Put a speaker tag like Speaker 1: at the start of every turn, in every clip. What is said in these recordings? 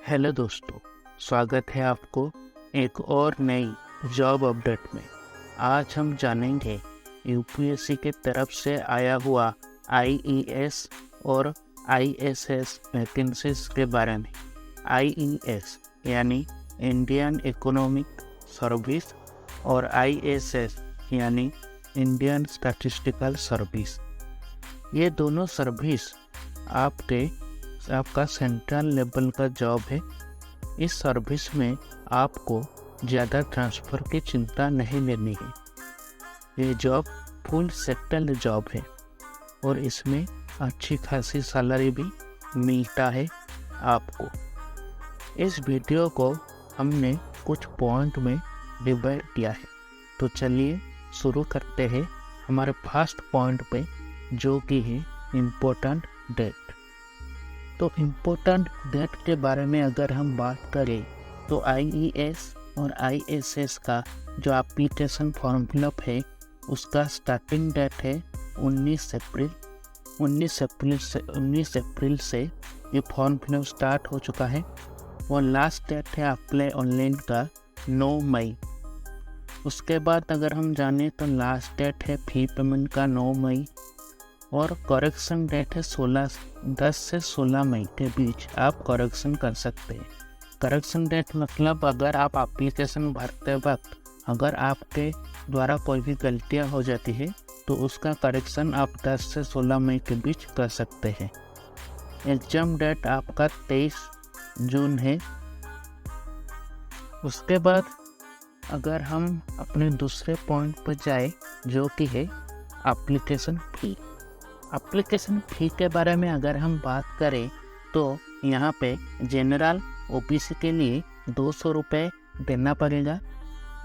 Speaker 1: Hello दोस्तों, स्वागत है आपको एक और नई जॉब अपडेट में। आज हम जानेंगे यूपीएससी के तरफ से आया हुआ आईईएस और आईएसएस वैकेंसीज के बारे में। आईईएस यानी इंडियन इकोनॉमिक सर्विस और आईएसएस यानी इंडियन स्टैटिस्टिकल सर्विस। ये दोनों सर्विस आपका सेंट्रल लेवल का जॉब है। इस सर्विस में आपको ज़्यादा ट्रांसफ़र की चिंता नहीं लेनी है। ये जॉब फुल सेटल्ड जॉब है और इसमें अच्छी खासी सैलरी भी मिलता है आपको। इस वीडियो को हमने कुछ पॉइंट में डिवाइड किया है, तो चलिए शुरू करते हैं हमारे फर्स्ट पॉइंट पे, जो कि है इम्पोर्टेंट डेट। तो इम्पोर्टेंट डेट के बारे में अगर हम बात करें तो आईईएस और आईएसएस का जो एप्लीकेशन फॉर्म फिलअप है उसका स्टार्टिंग डेट है 19 अप्रैल। 19 अप्रैल से ये फॉर्म फिलअप स्टार्ट हो चुका है और लास्ट डेट है अप्लाई ऑनलाइन का 9 मई। उसके बाद अगर हम जाने तो लास्ट डेट है फी पेमेंट का 9 मई और करेक्शन डेट है 10 से 16 मई के बीच आप करेक्शन कर सकते हैं। करेक्शन डेट मतलब अगर आप एप्लीकेशन भरते वक्त अगर आपके द्वारा कोई भी गलतियां हो जाती है तो उसका करेक्शन आप 10 से 16 मई के बीच कर सकते हैं। एग्ज़ाम डेट आपका 23 जून है। उसके बाद अगर हम अपने दूसरे पॉइंट पर जाए, जो कि है एप्लीकेशन फ़ी। एप्लीकेशन फ़ी के बारे में अगर हम बात करें तो यहाँ पे जनरल ओबीसी के लिए 200 रुपये देना पड़ेगा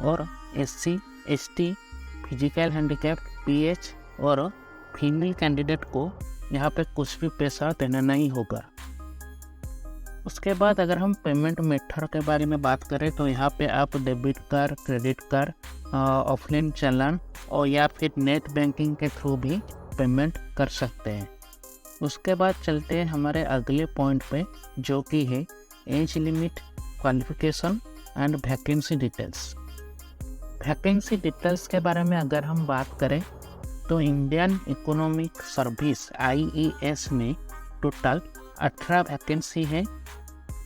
Speaker 1: और SC ST physical handicap pH और फीमेल कैंडिडेट को यहाँ पे कुछ भी पैसा देना नहीं होगा। उसके बाद अगर हम पेमेंट मेथड के बारे में बात करें तो यहाँ पे आप debit card, credit card, offline चालान और या फिर नेट बैंकिंग के थ्रू भी पेमेंट कर सकते हैं। उसके बाद चलते हैं हमारे अगले पॉइंट पे, जो कि है age limit, qualification and vacancy details. Vacancy details के बारे में अगर हम बात करें तो इंडियन इकोनॉमिक सर्विस आईईएस में टोटल 18 वैकेंसी है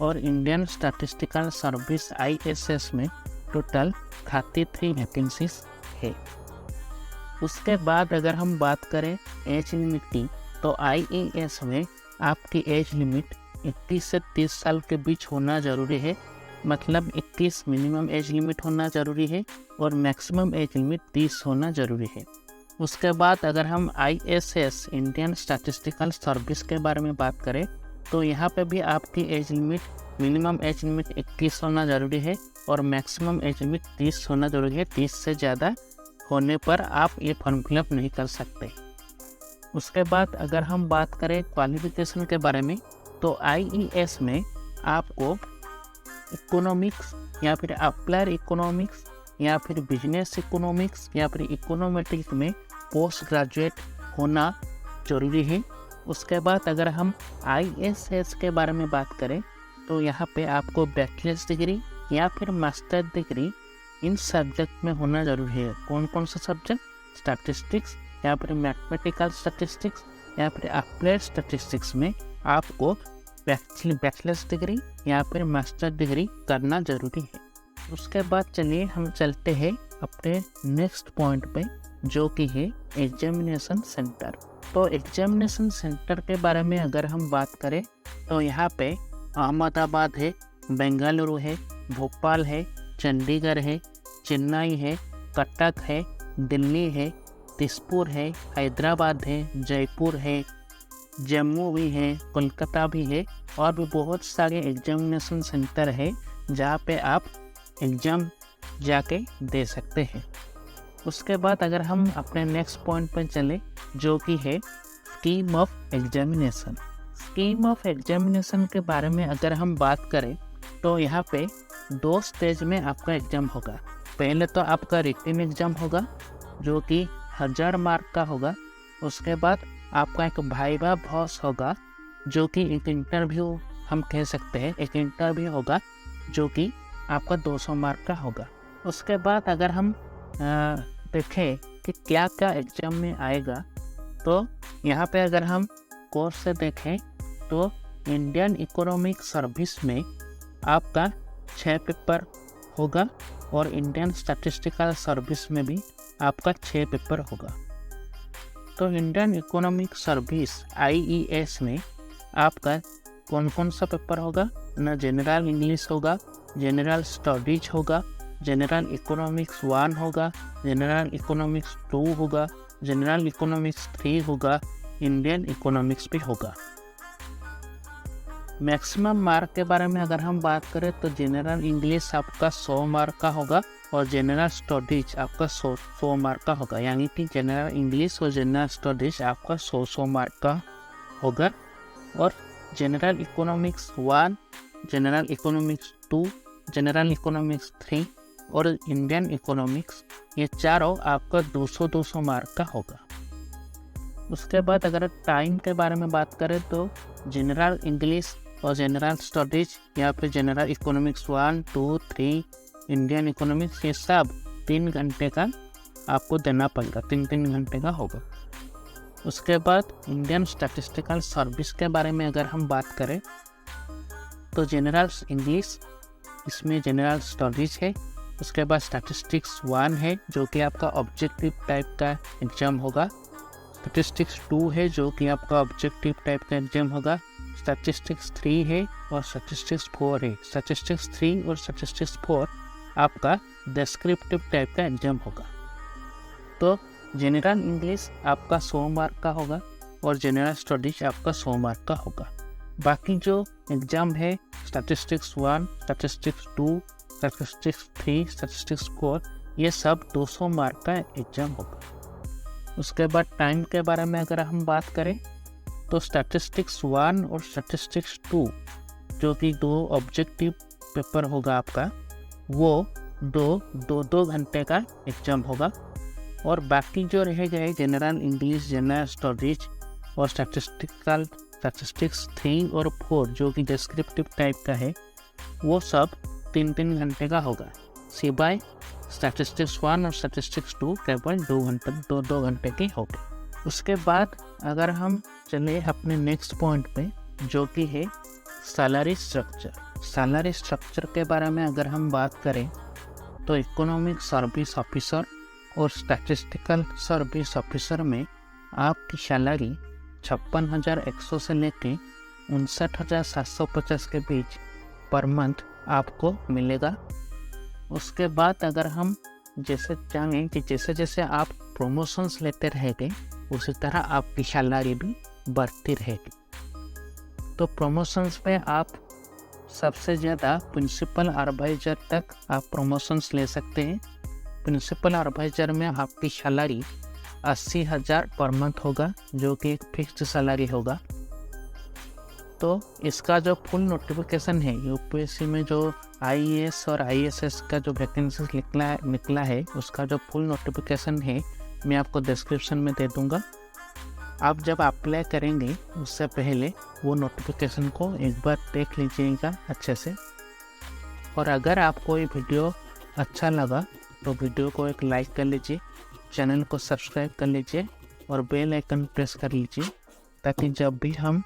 Speaker 1: और इंडियन स्टैटिस्टिकल सर्विस आईएसएस में टोटल 33 वैकेंसीज है। उसके बाद अगर हम बात करें एज लिमिट की तो आईईएस में आपकी एज लिमिट 21 से 30 साल के बीच होना ज़रूरी है। मतलब 21 मिनिमम एज लिमिट होना ज़रूरी है और मैक्सिमम एज लिमिट 30 होना ज़रूरी है। उसके बाद अगर हम आईएसएस इंडियन स्टैटिस्टिकल सर्विस के बारे में बात करें तो यहाँ पे भी आपकी age limit minimum age limit 21 होना ज़रूरी है और मैक्सिमम एज लिमिट 30 होना ज़रूरी है। 30 से ज़्यादा होने पर आप ये फॉर्म फिलअप नहीं कर सकते। उसके बाद अगर हम बात करें क्वालिफिकेशन के बारे में तो आईईएस में आपको इकोनॉमिक्स या फिर अप्लाइड इकोनॉमिक्स या फिर बिजनेस इकोनॉमिक्स या फिर इकोनॉमेट्रिक्स में पोस्ट ग्रेजुएट होना ज़रूरी है। उसके बाद अगर हम आईएसएस के बारे में बात करें तो यहाँ पे आपको बैचलर्स डिग्री या फिर मास्टर डिग्री इन सब्जेक्ट में होना जरूरी है। कौन कौन सा सब्जेक्ट? स्टैटिस्टिक्स या फिर मैथमेटिकल स्टैटिस्टिक्स या फिर अप्लाइड स्टैटिस्टिक्स में आपको बैचलर्स डिग्री या फिर मास्टर डिग्री करना ज़रूरी है। उसके बाद चलिए हम चलते हैं अपने नेक्स्ट पॉइंट पे, जो कि है एग्जामिनेशन सेंटर। तो एग्जामिनेशन सेंटर के बारे में अगर हम बात करें तो यहाँ पे अहमदाबाद है, बेंगलुरु है, भोपाल है, चंडीगढ़ है, चेन्नई है, कटक है, दिल्ली है, दिसपुर है, हैदराबाद है, जयपुर है, जम्मू भी है, कोलकाता भी है और भी बहुत सारे एग्जामिनेशन सेंटर है जहाँ पे आप एग्ज़ाम जाके दे सकते हैं। उसके बाद अगर हम अपने नेक्स्ट पॉइंट पर चले, जो कि है scheme of examination. Scheme of examination के बारे में अगर हम बात करें तो यहाँ पे 2 स्टेज में आपका एग्ज़ाम होगा। पहले तो आपका रिटन एग्ज़ाम होगा जो कि 1000 मार्क का होगा। उसके बाद आपका एक वाइवा बॉस होगा जो कि एक इंटरव्यू हम कह सकते हैं एक इंटरव्यू होगा जो कि आपका 200 मार्क का होगा। उसके बाद अगर हम देखें कि क्या क्या एग्ज़ाम में आएगा, तो यहाँ पे अगर हम कोर्स से देखें तो इंडियन इकोनॉमिक सर्विस में आपका 6 पेपर होगा और इंडियन स्टैटिस्टिकल सर्विस में भी आपका 6 पेपर होगा। तो इंडियन इकोनॉमिक सर्विस IES में आपका कौन कौन सा पेपर होगा ना, जनरल इंग्लिश होगा, जनरल स्टडीज होगा, जनरल इकोनॉमिक्स 1 होगा, जनरल इकोनॉमिक्स 2 होगा, जनरल इकोनॉमिक्स 3 होगा, इंडियन इकोनॉमिक्स भी होगा। मैक्सिमम मार्क के बारे में अगर हम बात करें तो जनरल इंग्लिश आपका 100 मार्क का होगा और जनरल स्टडीज आपका 100 मार्क का होगा, यानी कि जनरल इंग्लिश और जनरल स्टडीज आपका 100 मार्क का होगा। और general economics 1, general economics 2, general economics 3 और इंडियन इकोनॉमिक्स, ये चारों आपका 200 मार्क का होगा। उसके बाद अगर टाइम के बारे में बात करें तो जनरल इंग्लिश और जनरल स्टडीज या फिर जनरल इकोनॉमिक्स 1, 2, 3, इंडियन इकोनॉमिक्स, ये सब 3 घंटे का आपको देना पड़ेगा, 3 घंटे का होगा। उसके बाद इंडियन स्टैटिस्टिकल सर्विस के बारे में अगर हम बात करें तो जनरल इंग्लिश, इसमें जनरल स्टडीज है। उसके बाद स्टैटिस्टिक्स 1 है जो कि आपका ऑब्जेक्टिव टाइप का एग्जाम होगा, स्टैटिस्टिक्स 2 है जो कि आपका ऑब्जेक्टिव टाइप का एग्जाम होगा, स्टैटिस्टिक्स 3 है और स्टैटिस्टिक्स 4 है। स्टैटिस्टिक्स 3 और स्टैटिस्टिक्स 4 आपका डिस्क्रिप्टिव टाइप का एग्जाम होगा। तो जनरल इंग्लिश आपका 100 मार्क का होगा और जनरल स्टडीज आपका 100 मार्क का होगा। बाकी जो एग्ज़ाम है स्टैटिस्टिक्स 1, स्टैटिस्टिक्स 2, स्टैटिस्टिक्स 3, स्टैटिस्टिक्स 4, ये सब 200 मार्क का एग्ज़ाम होगा। उसके बाद टाइम के बारे में अगर हम बात करें तो स्टैटिस्टिक्स 1 और स्टैटिस्टिक्स 2 जो कि 2 ऑब्जेक्टिव पेपर होगा आपका, वो 2 घंटे का एग्ज़ाम होगा। और बाकी जो रह गए जनरल इंग्लिश, जनरल स्टडीज और स्टैटिस्टिक्स 3 और 4 जो कि डिस्क्रिप्टिव टाइप का है, वो सब 3 घंटे का होगा। सिवाय स्टैटिस्टिक्स 1 और स्टैटिस्टिक्स 2 केवल 2 घंटे के होंगे। उसके बाद अगर हम चले अपने नेक्स्ट पॉइंट पे जो कि है सैलरी स्ट्रक्चर। सैलरी स्ट्रक्चर के बारे में अगर हम बात करें तो इकोनॉमिक सर्विस ऑफिसर और स्टैटिस्टिकल सर्विस ऑफिसर में आपकी सैलरी 56,100 से लेके 59,750 के बीच पर मंथ आपको मिलेगा। उसके बाद अगर हम जैसे चाहें कि जैसे जैसे आप प्रमोशंस लेते रहेंगे उसी तरह आपकी सैलरी भी बढ़ती रहेगी। तो प्रमोशंस पे आप सबसे ज़्यादा प्रिंसिपल एडवाइज़र तक आप प्रमोशंस ले सकते हैं। प्रिंसिपल एडवाइज़र में आपकी सैलरी 80,000 पर मंथ होगा जो कि एक फिक्स्ड सैलरी होगा। तो इसका जो फुल नोटिफिकेशन है यूपीएससी में जो IAS और ISS का जो वैकेंसीज निकला है उसका जो फुल नोटिफिकेशन है मैं आपको डिस्क्रिप्शन में दे दूंगा। आप जब अप्लाई करेंगे उससे पहले वो नोटिफिकेशन को एक बार देख लीजिएगा अच्छे से। और अगर आपको ये वीडियो अच्छा लगा तो वीडियो को एक लाइक कर लीजिए, चैनल को सब्सक्राइब कर लीजिए और बेल आइकन प्रेस कर लीजिए ताकि जब भी हम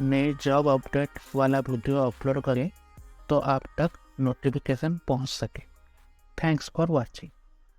Speaker 1: नए जॉब अपडेट वाला वीडियो अपलोड करें तो आप तक नोटिफिकेशन पहुंच सके। Thanks for watching.